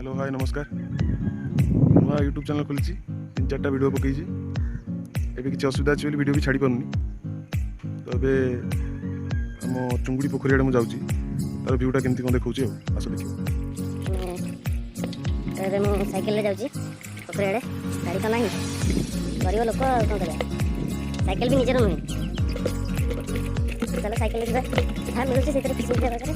hello hi नमस्कार नुआ YouTube channel खोली 3-4टा वीडियो पकई एबे किसी असुविधा अच्छी वीडियो भी छाड़ी पारूनी तो ये आम चुंगुड़ी पोखरी आड़े मुझे तार व्यूटा केमती कौन देखा आस देख साइकेल जाऊँगी पोखरी आड़े गाड़ी तो ना गरीब लोक कौन कर साइकेल भी निजर नुहे चलो साइकेल जहाँ मिलूँ से खुशी दरकार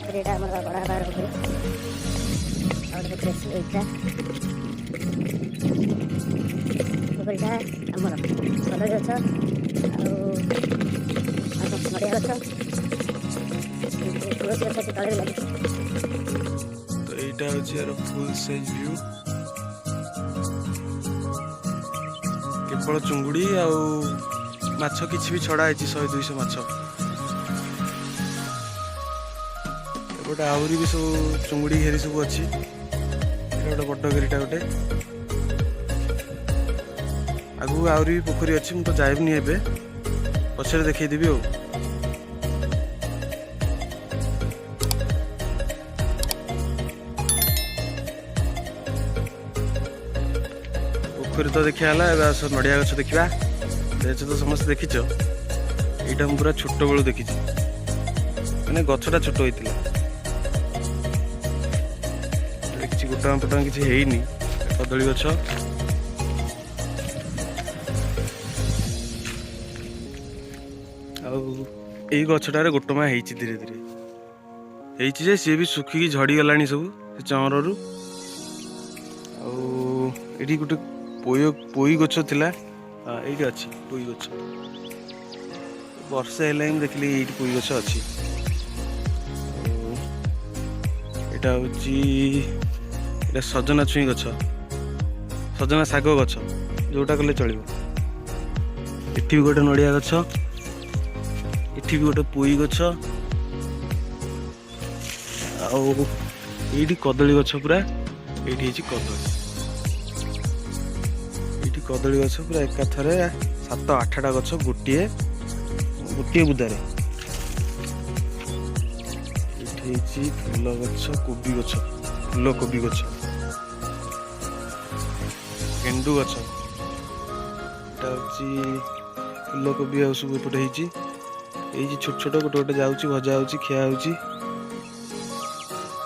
गोटे आम बड़ा बार पोखरीटा आमर कदली गछ नड़िया गछ तुलसी गछ से तले लगे तो यहाँ हूँ यार फुल साइज व्यू केवल चुंगुड़ी माछ किसी भी छड़ा है 100-200 माछ गोटे आहरी भी सब चुंगुड़ी घेरी सब अच्छी गोटे बड़ घेरीटा गोटे आगू आहरी भी पोखरी अच्छी मुझे तो जाइबनी एबे पछरे देखदेवी पोखरी तो देखा है नड़िया गछ देखा तो समस्त देखीच यहाँ मुझे पूरा छोट बेलू देखी मैंने गछटा छोट होता देखी गोटाम पटाम किसी है कदली गछ आई गछटार गोटमा है धीरे धीरे हो सी भी सुखिकी झड़ी गला सब चमरू आठी गोटे पोई गछ थिला ये अच्छी पोई गछ वर्षे है देखिली ये पोई गछ अच्छी यहाँ हूँ सजना छुई गछ सजना शाग गछ जोटा कले चलो एठी भी गोटे नड़िया गछ एठी भी गोटे पोई गछ आठी कदली गछ पूरा ये कदली कदली गछ पूरा एकाथरे 7-8टा गछ गोटे बुदारे फूल गछ कोबी गछ फूल कोबी गछ गेंडू गछ फूल कोबी आ सब एपटे छोट छोट गोटे गोटे जाऊँगी भजा होची खिया होची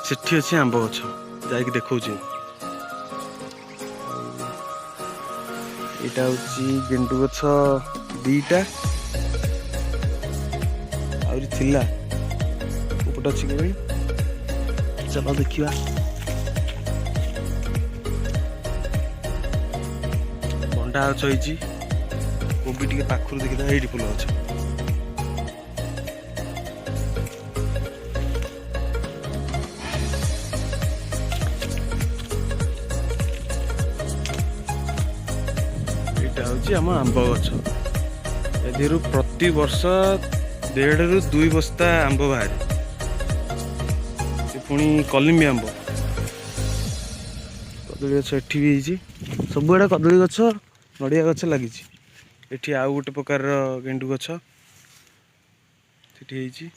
सेठी अच्छी आंब गछ जाकि देखा यहाँ हूँ गेंडू गछ 2टा आला उपट अच्छी कि चलो देखा भंडा गछ होती कोबी टे पाखर देखा ये फूल गछ आम आंब गछ ए प्रति वर्ष 1.5-2 बस्ता आंब बाहर पुणी कलिमी आंब कदली गछ एठी भी सब आड़े कदली गछ नड़िया गछ लगी एठी आउ गोटे प्रकार गेंडू गछ सेठी